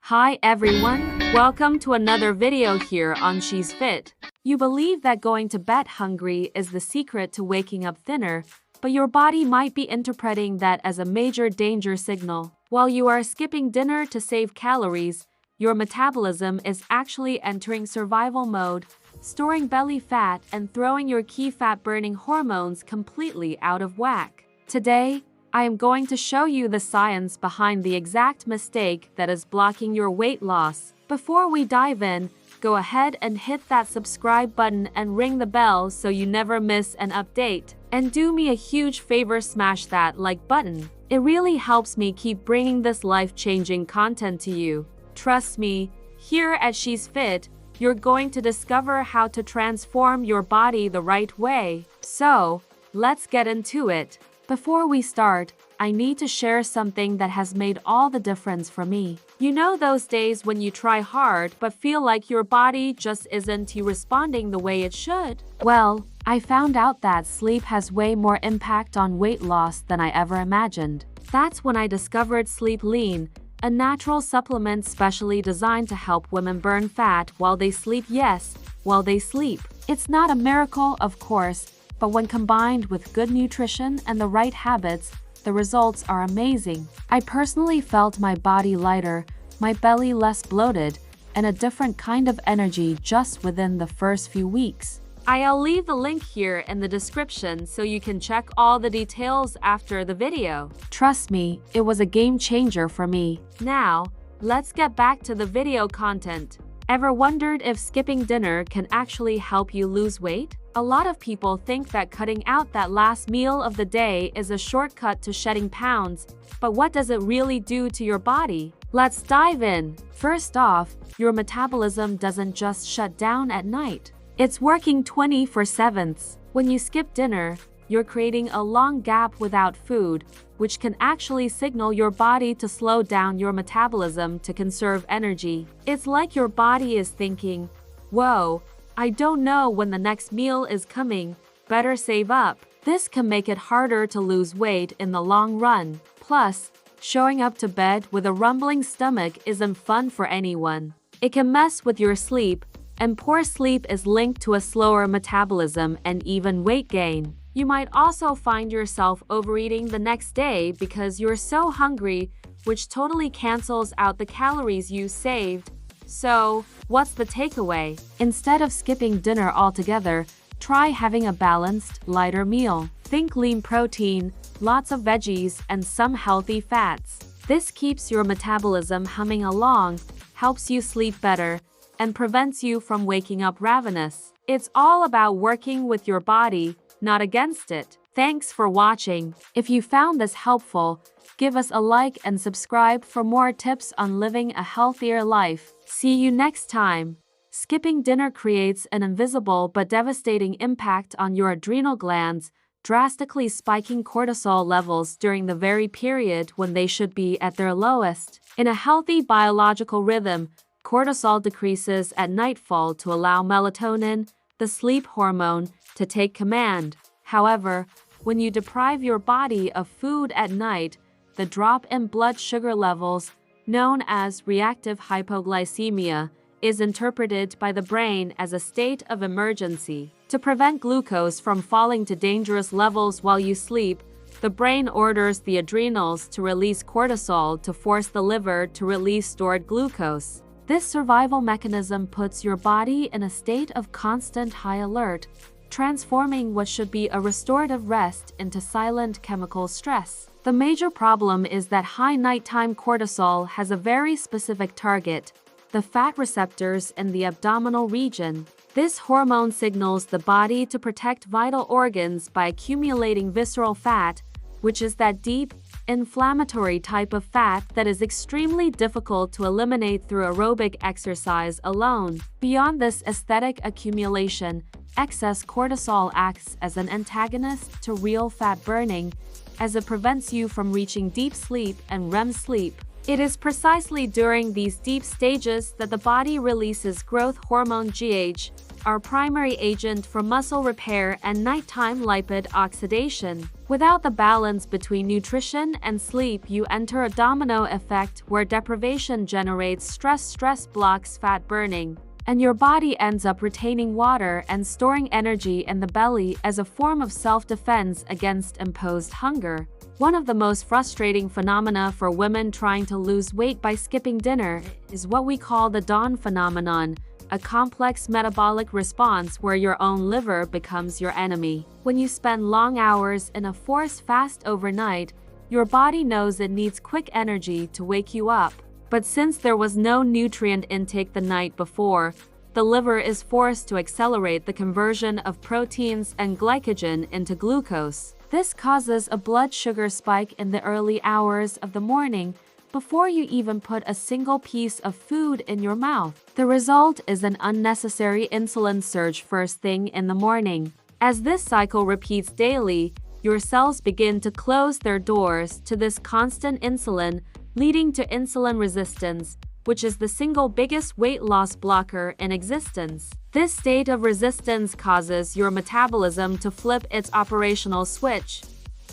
Hi everyone, welcome to another video here on She's Fit. You believe that going to bed hungry is the secret to waking up thinner, but your body might be interpreting that as a major danger signal. While you are skipping dinner to save calories, your metabolism is actually entering survival mode, storing belly fat and throwing your key fat-burning hormones completely out of whack. Today, I am going to show you the science behind the exact mistake that is blocking your weight loss. Before we dive in, go ahead and hit that subscribe button and ring the bell so you never miss an update. And do me a huge favor, smash that like button. It really helps me keep bringing this life-changing content to you. Trust me, here at She's Fit, you're going to discover how to transform your body the right way. So, let's get into it. Before we start, I need to share something that has made all the difference for me. You know those days when you try hard but feel like your body just isn't responding the way it should? Well, I found out that sleep has way more impact on weight loss than I ever imagined. That's when I discovered Sleep Lean, a natural supplement specially designed to help women burn fat while they sleep. Yes, while they sleep. It's not a miracle, of course, but when combined with good nutrition and the right habits, the results are amazing. I personally felt my body lighter, my belly less bloated, and a different kind of energy just within the first few weeks. I'll leave the link here in the description so you can check all the details after the video. Trust me, it was a game changer for me. Now, let's get back to the video content. Ever wondered if skipping dinner can actually help you lose weight? A lot of people think that cutting out that last meal of the day is a shortcut to shedding pounds, but what does it really do to your body? Let's dive in. First off, your metabolism doesn't just shut down at night. It's working 24/7. When you skip dinner, you're creating a long gap without food, which can actually signal your body to slow down your metabolism to conserve energy. It's like your body is thinking, whoa, I don't know when the next meal is coming, better save up. This can make it harder to lose weight in the long run. Plus, showing up to bed with a rumbling stomach isn't fun for anyone. It can mess with your sleep, and poor sleep is linked to a slower metabolism and even weight gain. You might also find yourself overeating the next day because you're so hungry, which totally cancels out the calories you saved. So, what's the takeaway? Instead of skipping dinner altogether, try having a balanced, lighter meal. Think lean protein, lots of veggies, and some healthy fats. This keeps your metabolism humming along, helps you sleep better, and prevents you from waking up ravenous. It's all about working with your body, not against it. Thanks for watching. If you found this helpful, give us a like and subscribe for more tips on living a healthier life. See you next time. Skipping dinner creates an invisible but devastating impact on your adrenal glands, drastically spiking cortisol levels during the very period when they should be at their lowest. In a healthy biological rhythm, cortisol decreases at nightfall to allow melatonin, the sleep hormone, to take command. However, when you deprive your body of food at night, the drop in blood sugar levels, known as reactive hypoglycemia, is interpreted by the brain as a state of emergency. To prevent glucose from falling to dangerous levels while you sleep, the brain orders the adrenals to release cortisol to force the liver to release stored glucose. This survival mechanism puts your body in a state of constant high alert, transforming what should be a restorative rest into silent chemical stress. The major problem is that high nighttime cortisol has a very specific target, the fat receptors in the abdominal region. This hormone signals the body to protect vital organs by accumulating visceral fat, which is that deep, inflammatory type of fat that is extremely difficult to eliminate through aerobic exercise alone. Beyond this aesthetic accumulation, excess cortisol acts as an antagonist to real fat burning, as it prevents you from reaching deep sleep and REM sleep. It is precisely during these deep stages that the body releases growth hormone GH, our primary agent for muscle repair and nighttime lipid oxidation. Without the balance between nutrition and sleep, you enter a domino effect where deprivation generates stress blocks fat burning, and your body ends up retaining water and storing energy in the belly as a form of self-defense against imposed hunger. One of the most frustrating phenomena for women trying to lose weight by skipping dinner is what we call the dawn phenomenon, a complex metabolic response where your own liver becomes your enemy. When you spend long hours in a forced fast overnight, your body knows it needs quick energy to wake you up. But since there was no nutrient intake the night before, the liver is forced to accelerate the conversion of proteins and glycogen into glucose. This causes a blood sugar spike in the early hours of the morning before you even put a single piece of food in your mouth. The result is an unnecessary insulin surge first thing in the morning. As this cycle repeats daily, your cells begin to close their doors to this constant insulin, leading to insulin resistance, which is the single biggest weight loss blocker in existence. This state of resistance causes your metabolism to flip its operational switch.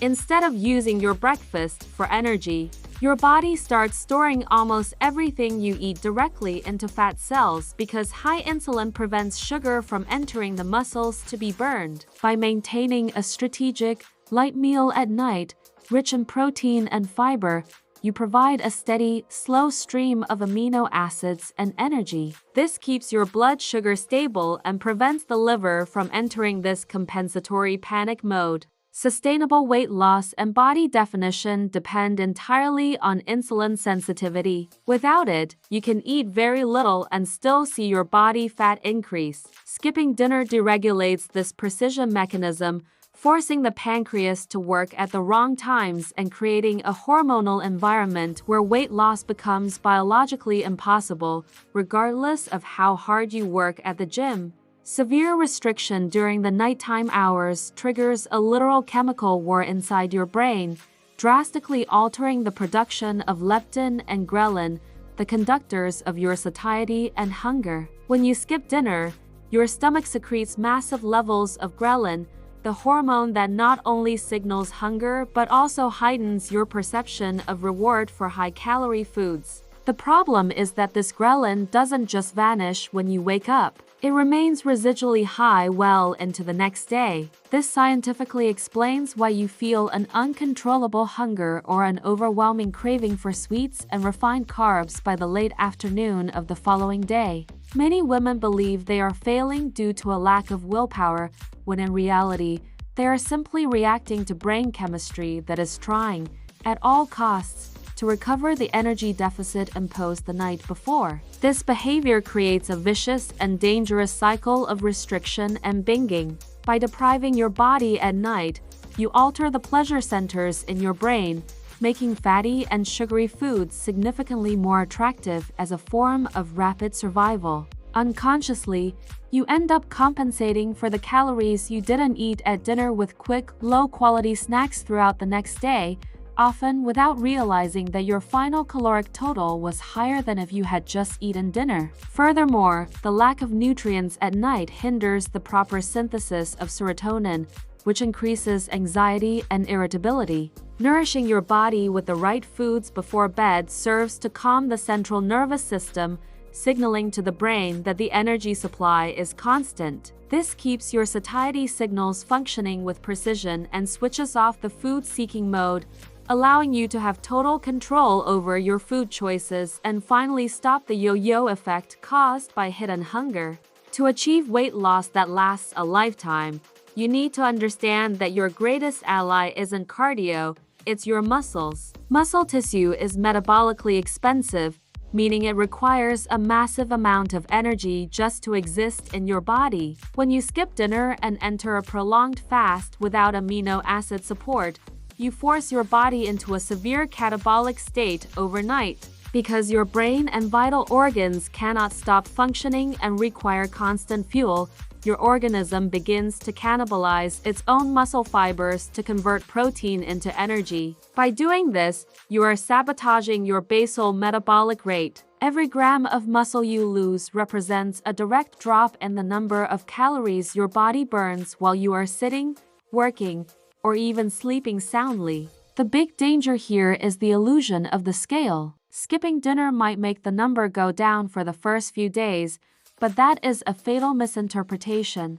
Instead of using your breakfast for energy, your body starts storing almost everything you eat directly into fat cells because high insulin prevents sugar from entering the muscles to be burned. By maintaining a strategic, light meal at night, rich in protein and fiber, you provide a steady, slow stream of amino acids and energy. This keeps your blood sugar stable and prevents the liver from entering this compensatory panic mode. Sustainable weight loss and body definition depend entirely on insulin sensitivity. Without it, you can eat very little and still see your body fat increase. Skipping dinner deregulates this precision mechanism, forcing the pancreas to work at the wrong times and creating a hormonal environment where weight loss becomes biologically impossible, regardless of how hard you work at the gym. Severe restriction during the nighttime hours triggers a literal chemical war inside your brain, drastically altering the production of leptin and ghrelin, the conductors of your satiety and hunger. When you skip dinner, your stomach secretes massive levels of ghrelin, the hormone that not only signals hunger but also heightens your perception of reward for high-calorie foods. The problem is that this ghrelin doesn't just vanish when you wake up. It remains residually high well into the next day. This scientifically explains why you feel an uncontrollable hunger or an overwhelming craving for sweets and refined carbs by the late afternoon of the following day. Many women believe they are failing due to a lack of willpower, when in reality, they are simply reacting to brain chemistry that is trying, at all costs, to recover the energy deficit imposed the night before. This behavior creates a vicious and dangerous cycle of restriction and binging. By depriving your body at night, you alter the pleasure centers in your brain, making fatty and sugary foods significantly more attractive as a form of rapid survival. Unconsciously, you end up compensating for the calories you didn't eat at dinner with quick, low-quality snacks throughout the next day, often without realizing that your final caloric total was higher than if you had just eaten dinner. Furthermore, the lack of nutrients at night hinders the proper synthesis of serotonin, which increases anxiety and irritability. Nourishing your body with the right foods before bed serves to calm the central nervous system, signaling to the brain that the energy supply is constant. This keeps your satiety signals functioning with precision and switches off the food-seeking mode, allowing you to have total control over your food choices and finally stop the yo-yo effect caused by hidden hunger. To achieve weight loss that lasts a lifetime, you need to understand that your greatest ally isn't cardio, it's your muscles. Muscle tissue is metabolically expensive, meaning it requires a massive amount of energy just to exist in your body. When you skip dinner and enter a prolonged fast without amino acid support, you force your body into a severe catabolic state overnight. Because your brain and vital organs cannot stop functioning and require constant fuel, your organism begins to cannibalize its own muscle fibers to convert protein into energy. By doing this, you are sabotaging your basal metabolic rate. Every gram of muscle you lose represents a direct drop in the number of calories your body burns while you are sitting, working, or even sleeping soundly. The big danger here is the illusion of the scale. Skipping dinner might make the number go down for the first few days, but that is a fatal misinterpretation.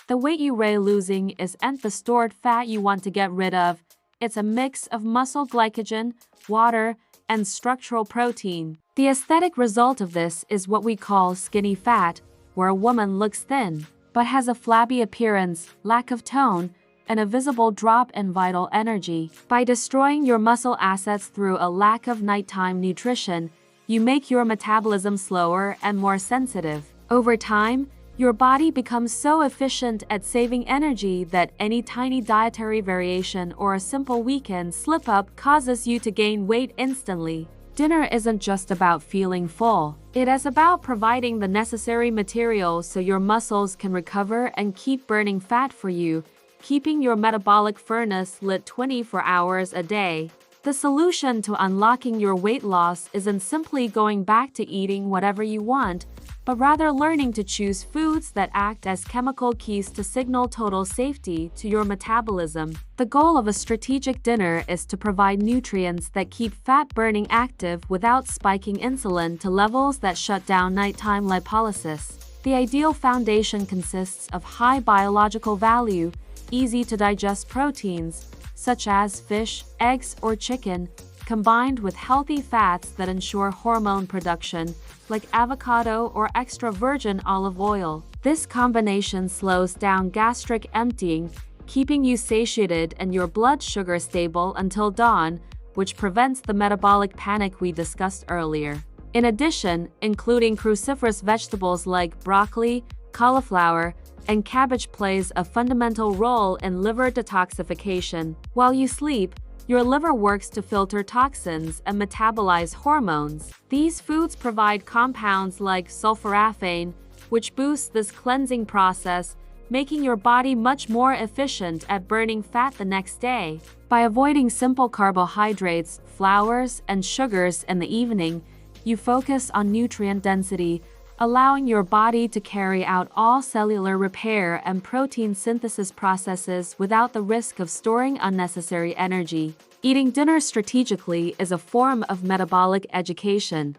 The weight you are losing isn't the stored fat you want to get rid of. It's a mix of muscle glycogen, water, and structural protein. The aesthetic result of this is what we call skinny fat, where a woman looks thin, but has a flabby appearance, lack of tone, and a visible drop in vital energy. By destroying your muscle assets through a lack of nighttime nutrition, you make your metabolism slower and more sensitive. Over time, your body becomes so efficient at saving energy that any tiny dietary variation or a simple weekend slip-up causes you to gain weight instantly. Dinner isn't just about feeling full. It is about providing the necessary material so your muscles can recover and keep burning fat for you, keeping your metabolic furnace lit 24 hours a day. The solution to unlocking your weight loss isn't simply going back to eating whatever you want, but rather learning to choose foods that act as chemical keys to signal total safety to your metabolism. The goal of a strategic dinner is to provide nutrients that keep fat burning active without spiking insulin to levels that shut down nighttime lipolysis. The ideal foundation consists of high biological value, easy-to-digest proteins, such as fish, eggs, or chicken, combined with healthy fats that ensure hormone production, like avocado or extra virgin olive oil. This combination slows down gastric emptying, keeping you satiated and your blood sugar stable until dawn, which prevents the metabolic panic we discussed earlier. In addition, including cruciferous vegetables like broccoli, cauliflower, and cabbage plays a fundamental role in liver detoxification. While you sleep, your liver works to filter toxins and metabolize hormones. These foods provide compounds like sulforaphane, which boosts this cleansing process, making your body much more efficient at burning fat the next day. By avoiding simple carbohydrates, flours, and sugars in the evening, you focus on nutrient density, allowing your body to carry out all cellular repair and protein synthesis processes without the risk of storing unnecessary energy. Eating dinner strategically is a form of metabolic education.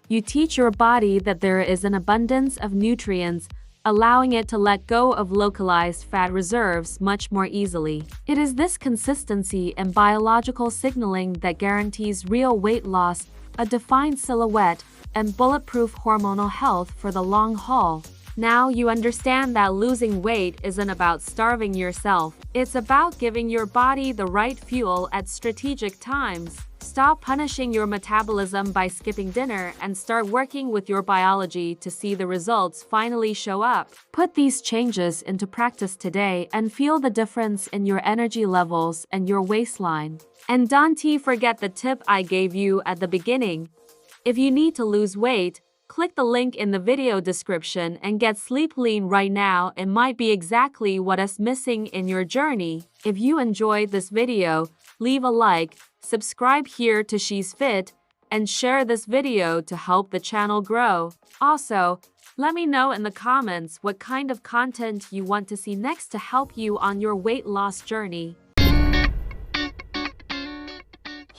You teach your body that there is an abundance of nutrients, allowing it to let go of localized fat reserves much more easily. It is this consistency in biological signaling that guarantees real weight loss, a defined silhouette, and bulletproof hormonal health for the long haul. Now you understand that losing weight isn't about starving yourself. It's about giving your body the right fuel at strategic times. Stop punishing your metabolism by skipping dinner and start working with your biology to see the results finally show up. Put these changes into practice today and feel the difference in your energy levels and your waistline. And don't forget the tip I gave you at the beginning. If you need to lose weight, click the link in the video description and get Sleep Lean right now. It might be exactly what is missing in your journey. If you enjoyed this video, leave a like, subscribe here to She's Fit, and share this video to help the channel grow. Also, let me know in the comments what kind of content you want to see next to help you on your weight loss journey.